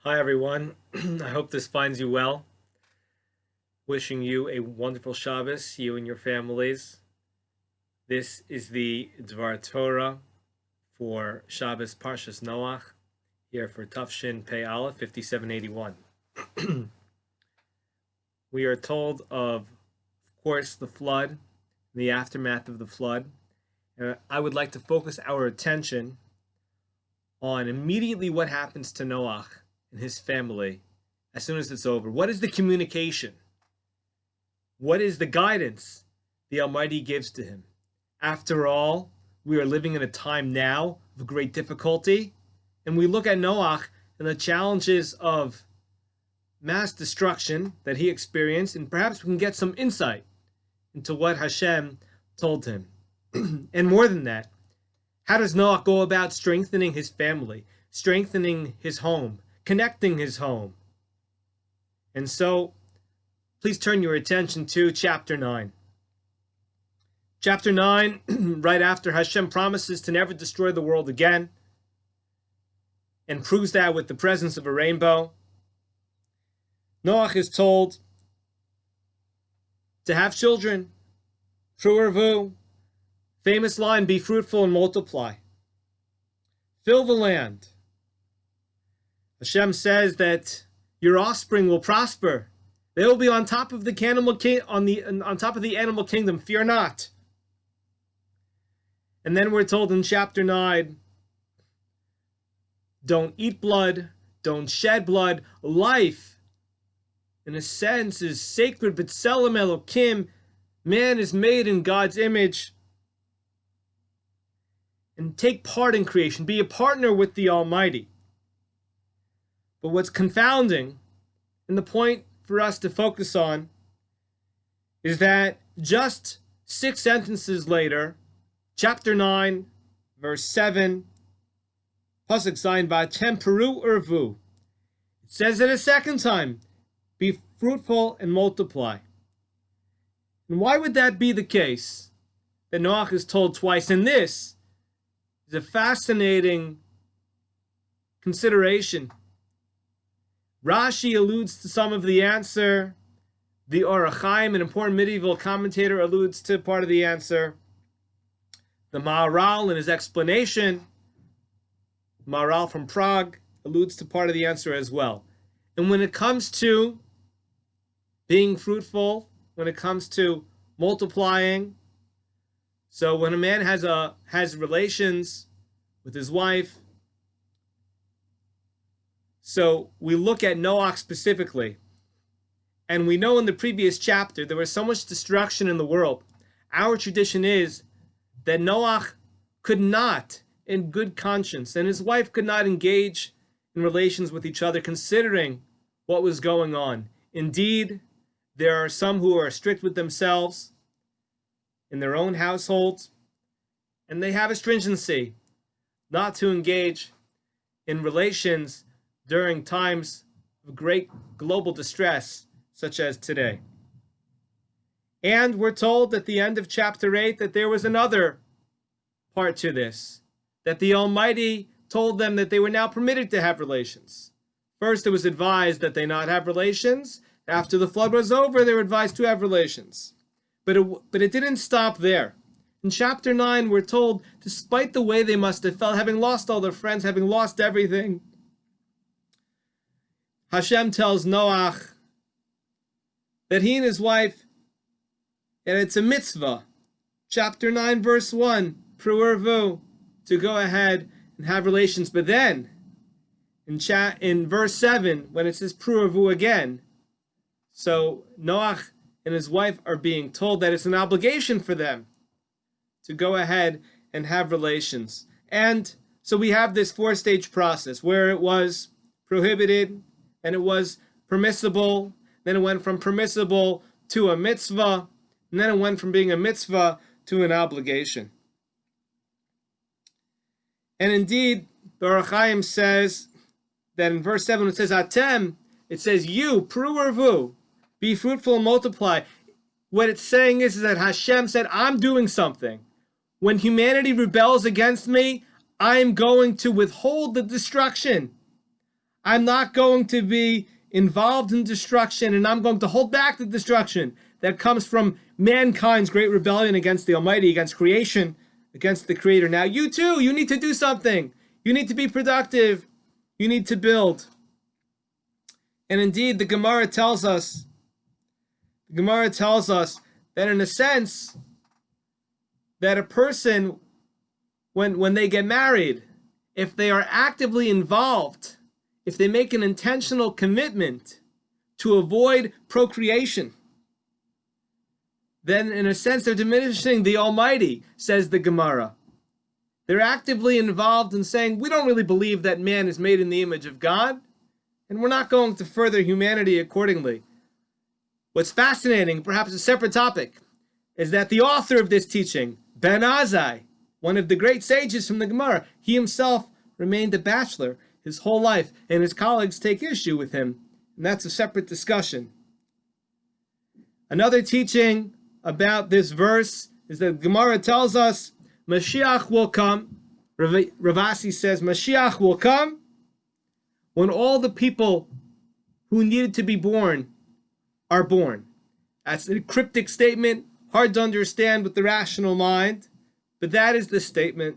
Hi, everyone. I hope this finds you well. Wishing you a wonderful Shabbos, you and your families. This is the Dvar Torah for Shabbos Parshas Noach, here for Tafshin Pei Aleph 5781. We are told of course, the flood, the aftermath of the flood. I would like to focus our attention on immediately what happens to Noach and his family as soon as it's over. What is the communication? What is the guidance the Almighty gives to him? After all, we are living in a time now of great difficulty, and we look at Noach and the challenges of mass destruction that he experienced, and perhaps we can get some insight into what Hashem told him. And more than that, how does Noach go about strengthening his family, strengthening his home, connecting his home? And so, please turn your attention to chapter 9. Chapter 9, right after Hashem promises to never destroy the world again, and proves that with the presence of a rainbow, Noach is told to have children, Pru'ervu, famous line, be fruitful and multiply. Fill the land. Hashem says that your offspring will prosper. They will be on top of the animal kingdom. Fear not. And then we're told in chapter 9, don't eat blood, don't shed blood. Life, in a sense, is sacred, but B'Tselem Elokim, man is made in God's image. And take part in creation. Be a partner with the Almighty. But what's confounding, and the point for us to focus on, is that just 6 sentences later, chapter 9, verse 7, Pasuk Zayin V'atem Pru'ervu, it says it a second time, be fruitful and multiply. And why would that be the case? That Noach is told twice. And this is a fascinating consideration. Rashi alludes to some of the answer. The Or HaChaim, an important medieval commentator, alludes to part of the answer. The Maharal, in his explanation, Maharal from Prague, alludes to part of the answer as well. And when it comes to being fruitful, when it comes to multiplying, so when a man has relations with his wife, so we look at Noach specifically, and we know in the previous chapter there was so much destruction in the world. Our tradition is that Noach could not, in good conscience, and his wife could not engage in relations with each other considering what was going on. Indeed, there are some who are strict with themselves in their own households, and they have a stringency not to engage in relations during times of great global distress, such as today. And we're told at the end of chapter 8 that there was another part to this, that the Almighty told them that they were now permitted to have relations. First, it was advised that they not have relations. After the flood was over, they were advised to have relations. But it didn't stop there. In chapter 9, we're told, despite the way they must have felt, having lost all their friends, having lost everything, Hashem tells Noach that he and his wife, and it's a mitzvah, chapter 9, verse 1, Pru'ervu, to go ahead and have relations. But then, in verse 7, when it says Pru'ervu again, so Noach and his wife are being told that it's an obligation for them to go ahead and have relations. And so we have this 4-stage process where it was prohibited, and it was permissible, then it went from permissible to a mitzvah, and then it went from being a mitzvah to an obligation. And indeed, the Or HaChaim says that in verse 7 it says Atem, it says you, Pru'ervu, be fruitful and multiply. What it's saying is that Hashem said, I'm doing something. When humanity rebels against me, I'm going to withhold the destruction. I'm not going to be involved in destruction, and I'm going to hold back the destruction that comes from mankind's great rebellion against the Almighty, against creation, against the Creator. Now you too, you need to do something. You need to be productive. You need to build. And indeed, the Gemara tells us that in a sense, that a person, when they get married, if they are actively involved, if they make an intentional commitment to avoid procreation, then in a sense they're diminishing the Almighty, says the Gemara. They're actively involved in saying, we don't really believe that man is made in the image of God, and we're not going to further humanity accordingly. What's fascinating, perhaps a separate topic, is that the author of this teaching, Ben Azai, one of the great sages from the Gemara, he himself remained a bachelor his whole life, and his colleagues take issue with him, and that's a separate discussion. Another teaching about this verse is that Gemara tells us Mashiach will come. Ravasi says Mashiach will come when all the people who needed to be born are born. That's a cryptic statement, hard to understand with the rational mind, but that is the statement,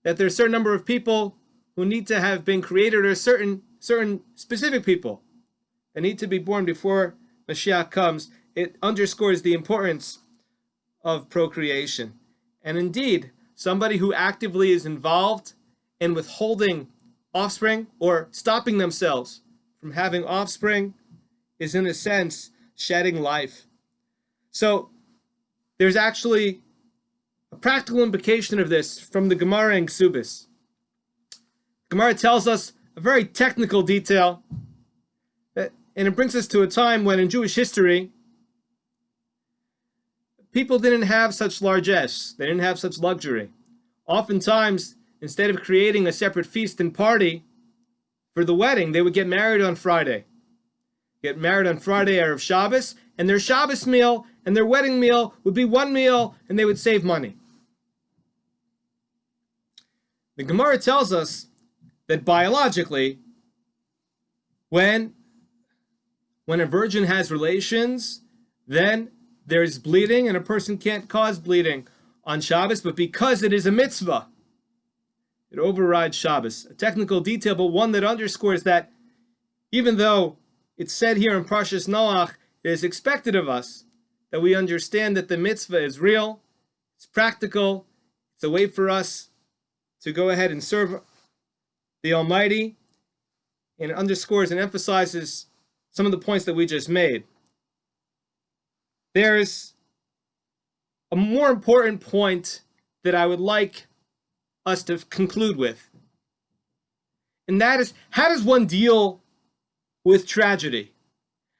that there's a certain number of people who need to have been created, or certain specific people that need to be born before Mashiach comes. It underscores the importance of procreation. And indeed, somebody who actively is involved in withholding offspring or stopping themselves from having offspring is in a sense shedding life. So there's actually a practical implication of this from the Gemara in Ksubis. Gemara tells us a very technical detail, and it brings us to a time when in Jewish history people didn't have such largesse, they didn't have such luxury. Oftentimes, instead of creating a separate feast and party for the wedding, they would get married on Friday. Get married on Friday Erev Shabbos, and their Shabbos meal and their wedding meal would be one meal, and they would save money. The Gemara tells us that biologically, when a virgin has relations, then there's bleeding, and a person can't cause bleeding on Shabbos, but because it is a mitzvah, it overrides Shabbos. A technical detail, but one that underscores that even though it's said here in Parshas Noach, it is expected of us that we understand that the mitzvah is real, it's practical, it's a way for us to go ahead and serve the Almighty, and it underscores and emphasizes some of the points that we just made. There's a more important point that I would like us to conclude with, and that is, how does one deal with tragedy?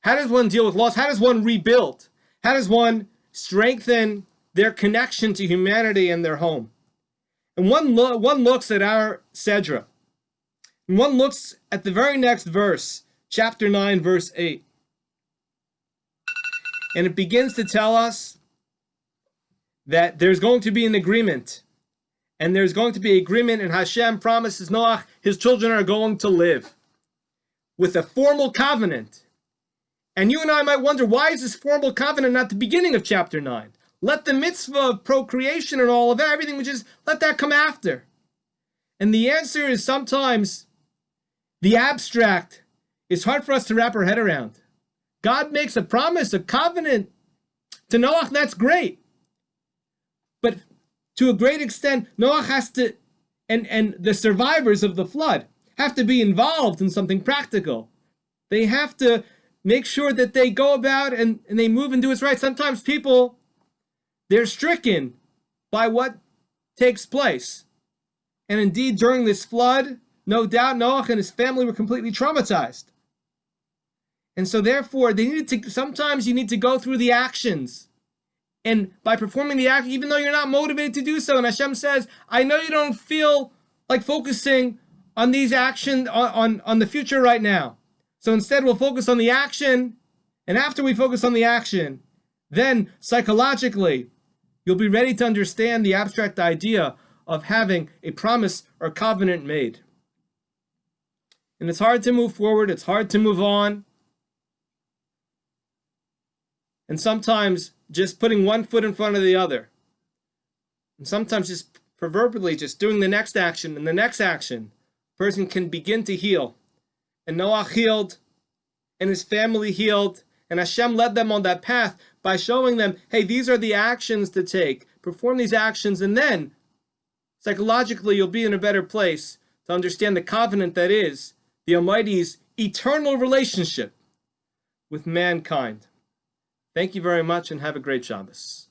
How does one deal with loss? How does one rebuild? How does one strengthen their connection to humanity and their home? And one looks at our Sedra, and one looks at the very next verse, chapter 9, verse 8. And it begins to tell us that there's going to be an agreement. And there's going to be agreement, and Hashem promises Noach his children are going to live with a formal covenant. And you and I might wonder, why is this formal covenant at the beginning of chapter 9? Let the mitzvah of procreation and all of that, everything, let that come after. And the answer is sometimes the abstract is hard for us to wrap our head around. God makes a promise, a covenant to Noach, that's great. But to a great extent, Noach has to, and the survivors of the flood have to be involved in something practical. They have to make sure that they go about and they move and do what's right. Sometimes people, they're stricken by what takes place. And indeed, during this flood, no doubt Noach and his family were completely traumatized. And so therefore, they needed to, sometimes you need to go through the actions. And by performing the act, even though you're not motivated to do so, and Hashem says, I know you don't feel like focusing on these actions, on the future right now. So instead, we'll focus on the action. And after we focus on the action, then psychologically, you'll be ready to understand the abstract idea of having a promise or covenant made. And it's hard to move forward. It's hard to move on. And sometimes just putting one foot in front of the other. And sometimes just proverbially just doing the next action and the next action, a person can begin to heal. And Noach healed, and his family healed, and Hashem led them on that path by showing them, hey, these are the actions to take. Perform these actions, and then psychologically you'll be in a better place to understand the covenant that is the Almighty's eternal relationship with mankind. Thank you very much, and have a great Shabbos.